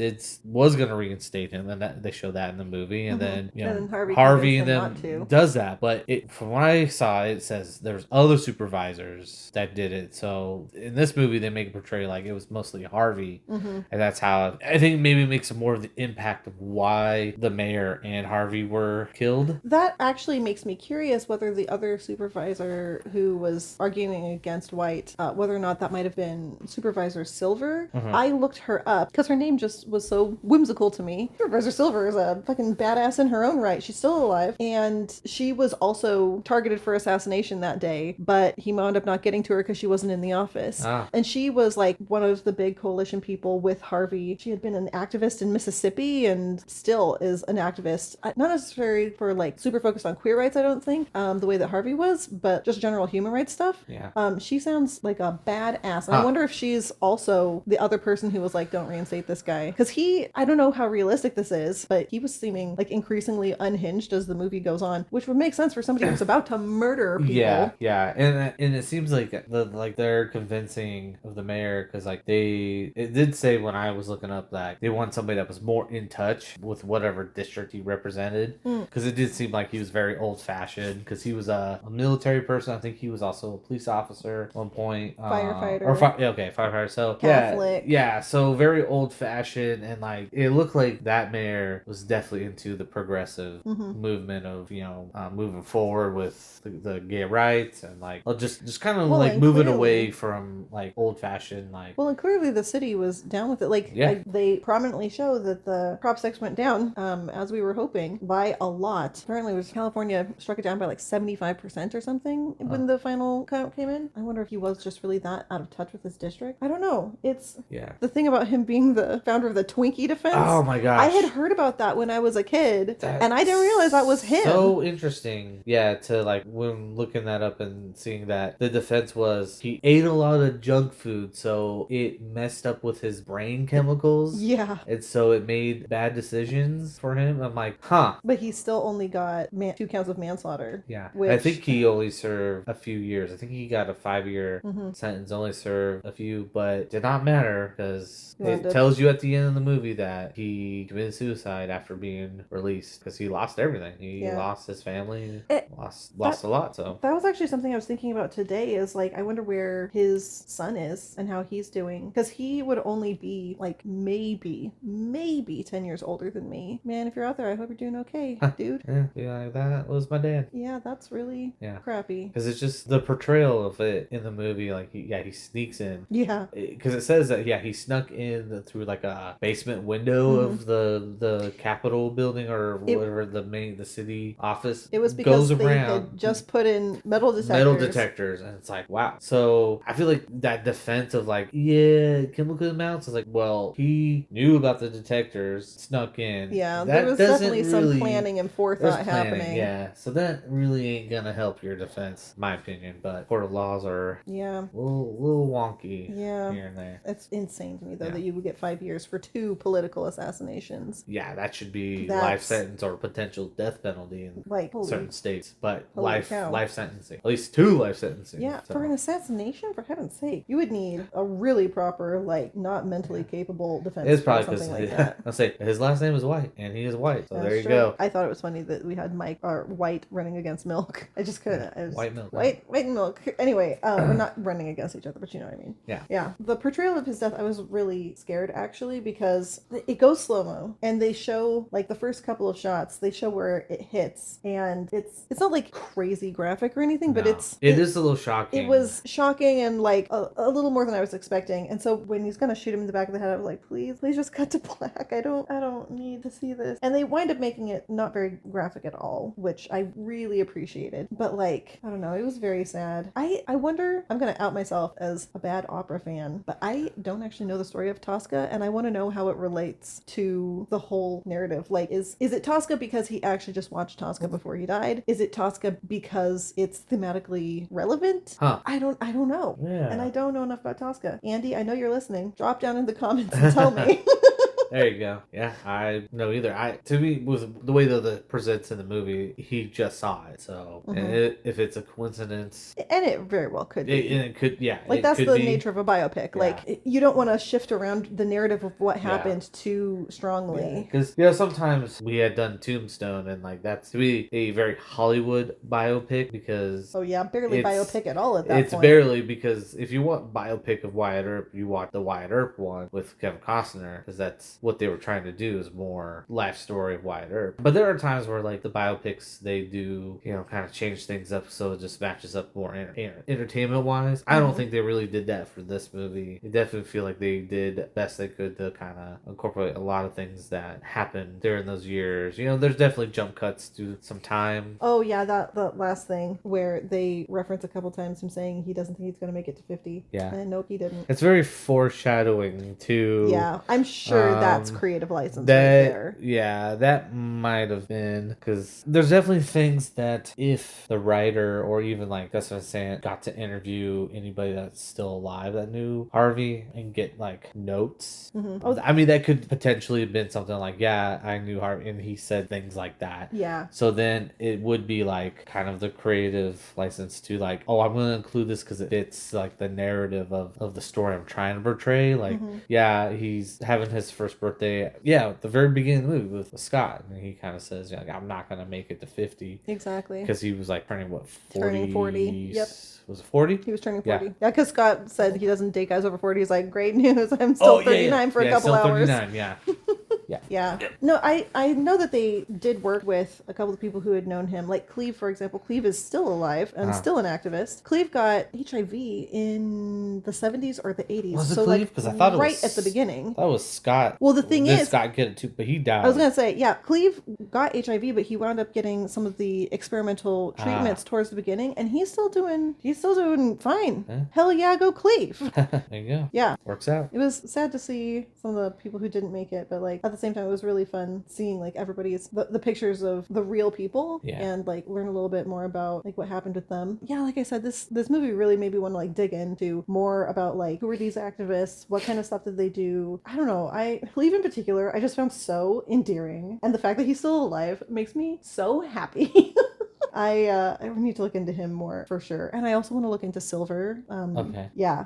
was going to reinstate him, and that they show that in the movie, and then and Harvey and them does that. But from what I saw, it says there's other supervisors that did it. So in this movie, they make it portray like it was mostly Harvey, and that's how I think maybe it makes more of the impact of why the mayor and Harvey were killed. That actually makes me curious whether the other supervisor who was arguing against White, whether or not that might have been Supervisor Silver. I looked her up because her name just was so whimsical to me. Supervisor Silver is a fucking badass in her own right. She's still alive, and she was also targeted for assassination that day, but he wound up not getting to her because she wasn't in the office. And she was like one of the big coalition people with Harvey. She had been an activist in Mississippi and still is an activist, not necessarily for like super focused on queer rights, I don't think, the way that Harvey was, but just general human rights stuff. She sounds like a badass. And I wonder if she's also the other person who was like, don't reinstate this guy, because I don't know how realistic this is, but he was seeming like increasingly unhinged as the movie goes on, which would make sense for somebody who's about to murder people. And it seems like they're convincing of the mayor, because like it did say when I was looking up that they want somebody that was more more in touch with whatever district he represented, because it did seem like he was very old fashioned, because he was a military person. I think he was also a police officer at one point, Firefighter. Firefighter. So Catholic. yeah, so very old fashioned, and like it looked like that mayor was definitely into the progressive movement of moving forward with the gay rights, and like just kind of like moving away from like old fashioned like. Well, and clearly the city was down with it. Like they prominently show that the Prop 6 went down, as we were hoping, by a lot. Apparently, it was California struck it down by like 75% or something when the final count came in. I wonder if he was just really that out of touch with his district. I don't know. It's the thing about him being the founder of the Twinkie defense. Oh my gosh. I had heard about that when I was a kid, and I didn't realize that was him. So interesting. Yeah, to like when looking that up and seeing that the defense was he ate a lot of junk food, so it messed up with his brain chemicals. Yeah. And so it made bad decisions for him. I'm like, huh. But he still only got 2 counts of manslaughter. Yeah. I think he only served a few years. I think he got a 5-year sentence, only served a few, but did not matter because it tells you at the end of the movie that he committed suicide after being released because he lost everything. He lost his family, lost a lot. So that was actually something I was thinking about today. Is like, I wonder where his son is and how he's doing, because he would only be like maybe 10 years older than me. Man, if you're out there, I hope you're doing okay, dude. Yeah, that was my dad. Yeah, that's really crappy. Because it's just the portrayal of it in the movie. Like he sneaks in. Yeah. Because it says that he snuck in through like a basement window of the Capitol building or whatever the city office. It was because goes they around, had just put in metal detectors. And it's like, wow. So I feel like that defense of like, chemical amounts is like, well, he knew about the detectors, snuck in. Yeah, there was definitely some planning and forethought happening. Yeah, so that really ain't gonna help your defense, in my opinion. But court of laws are a little wonky here and there. It's insane to me though that you would get 5 years for 2 political assassinations. Yeah, that should be life sentence or potential death penalty in certain states. But life sentencing, at least 2 life sentencing. Yeah, for an assassination, for heaven's sake, you would need a really proper, like, not mentally capable defense. It's probably because like that. I'll say his last name is White, and he is white. So That's there you true. go. I thought it was funny that we had White running against Milk. I just couldn't. White Milk. White and Milk. Anyway, we're not running against each other, but you know what I mean. Yeah. Yeah. The portrayal of his death, I was really scared actually, because it goes slow-mo, and they show like the first couple of shots. They show where it hits, and it's not like crazy graphic or anything, but it is a little shocking. It was shocking and like a little more than I was expecting. And so when he's gonna shoot him in the back of the head, I was like, please just cut to black. I don't need to see this. And they wind up making it not very graphic at all, which I really appreciated. But like, I don't know, it was very sad. I wonder, I'm gonna out myself as a bad opera fan, but I don't actually know the story of Tosca, and I want to know how it relates to the whole narrative. Like, is it Tosca because he actually just watched Tosca before he died? Is it Tosca because it's thematically relevant? I don't know. Yeah. And I don't know enough about Tosca. Andy, I know you're listening. Drop down in the comments and tell me. There you go. Yeah, I know either. To me, with the way that it presents in the movie, he just saw it. So if it's a coincidence, and it very well could be. And it could, like that's the nature of a biopic. Yeah. Like you don't want to shift around the narrative of what happened too strongly. Because sometimes we had done Tombstone, and like that's to be a very Hollywood biopic because barely biopic at all at that point. It's barely, because if you want biopic of Wyatt Earp, you watch the Wyatt Earp one with Kevin Costner, because that's what they were trying to do, is more life story of Wyatt Earp. But there are times where like the biopics, they do kind of change things up so it just matches up more entertainment wise. I don't think they really did that for this movie. I definitely feel like they did the best they could to kind of incorporate a lot of things that happened during those years. There's definitely jump cuts to some time. Oh yeah, that last thing where they reference a couple times him saying he doesn't think he's going to make it to 50. Yeah. And nope, he didn't. It's very foreshadowing to... Yeah, I'm sure that's creative license right there. Yeah, that might have been, because there's definitely things that if the writer or even like Gus Van Sant got to interview anybody that's still alive that knew Harvey and get like notes. I mean, that could potentially have been something like, yeah, I knew Harvey and he said things like that. Yeah. So then it would be like kind of the creative license to like, oh, I'm going to include this because it fits like the narrative of the story I'm trying to portray. Like, yeah, he's having his first 41st birthday. Yeah, at the very beginning of the movie with Scott. And he kind of says, like, I'm not going to make it to 50. Exactly. Because he was like turning, what, 40? Turning 40. Yep. Was it 40? He was turning 40. Yeah, because Scott said he doesn't date guys over 40. He's like, great news. I'm still 39 for a couple hours. 39, yeah. Yeah. No, I know that they did work with a couple of people who had known him. Like Cleve, for example. Cleve is still alive and still an activist. Cleve got HIV in the 70s or the 80s. Was it so Cleve? Like, because I thought it was right at the beginning. That was Scott. Well, the thing is, Scott get it too, but he died. I was gonna say, yeah, Cleve got HIV, but he wound up getting some of the experimental treatments towards the beginning, and he's still doing fine. Yeah. Hell yeah, go Cleve. There you go. Yeah, works out. It was sad to see some of the people who didn't make it, but like at the same time, it was really fun seeing like everybody's the pictures of the real people and like learn a little bit more about like what happened with them. Yeah, like I said, this movie really made me want to like dig into more about like who were these activists, what kind of stuff did they do. I don't know. Cleve in particular, I just found so endearing, and the fact that he's still alive makes me so happy. I need to look into him more for sure, and I also want to look into Silver. Okay. Yeah,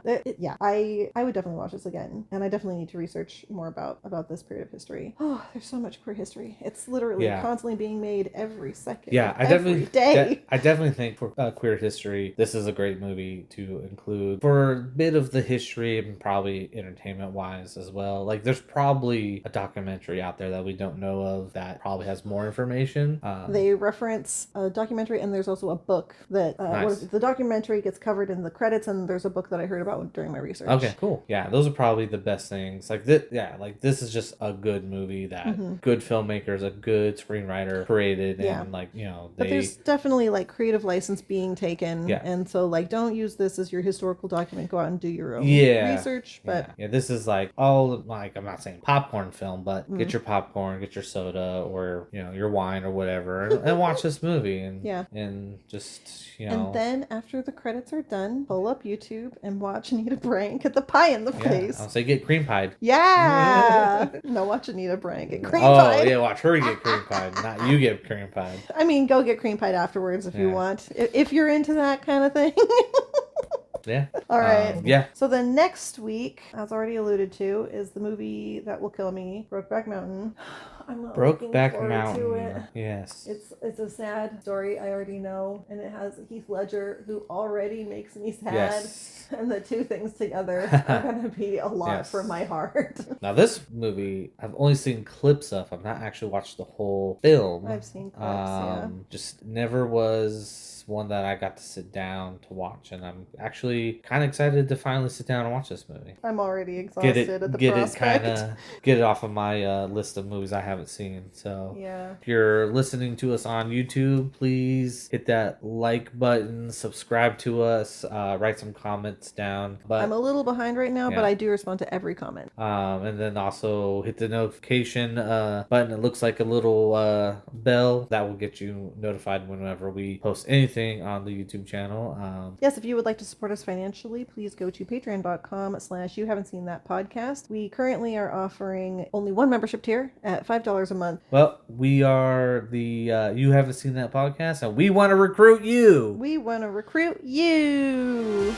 I would definitely watch this again, and I definitely need to research more about this period of history. Oh, there's so much queer history. It's literally constantly being made every second. Yeah, every day. I definitely think for queer history, this is a great movie to include for a bit of the history and probably entertainment wise as well. Like, there's probably a documentary out there that we don't know of that probably has more information. They reference a documentary, and there's also a book that nice. The documentary gets covered in the credits, and there's a book that I heard about during my research. Okay, cool. Yeah, those are probably the best things. Like this, this is just a good movie that good filmmakers, a good screenwriter created, and like But there's definitely like creative license being taken, and so like don't use this as your historical document. Go out and do your own research. But this is like all like, I'm not saying popcorn film, but get your popcorn, get your soda, or your wine or whatever, and watch this movie and just And then after the credits are done, pull up YouTube and watch Anita Bryant get the pie in the face. I'll say get cream pied. Yeah. No, watch Anita Bryant get cream pied. Oh yeah, watch her get cream pied, not you get cream pied. I mean, go get cream pied afterwards if you want, if you're into that kind of thing. Yeah. All right. Yeah. So the next week, as already alluded to, is the movie that will kill me, Brokeback Mountain. I'm not looking forward to it. Yes. It's a sad story, I already know, and it has Heath Ledger, who already makes me sad. Yes. And the two things together are going to be a lot for my heart. Now this movie, I've only seen clips of. I've not actually watched the whole film. I've seen clips, Just never was one that I got to sit down to watch, and I'm actually kind of excited to finally sit down and watch this movie. I'm already exhausted at the prospect. Get it off of my list of movies I haven't seen. So if you're listening to us on YouTube, please hit that like button, subscribe to us, write some comments down. But I'm a little behind right now, but I do respond to every comment. And then also hit the notification button. It looks like a little bell that will get you notified whenever we post anything on the YouTube channel. Yes, if you would like to support us financially, please go to patreon.com/you haven't seen that podcast. We currently are offering only one membership tier at $5 a month. Well, we are the You Haven't Seen That podcast, and we want to recruit you. We want to recruit you.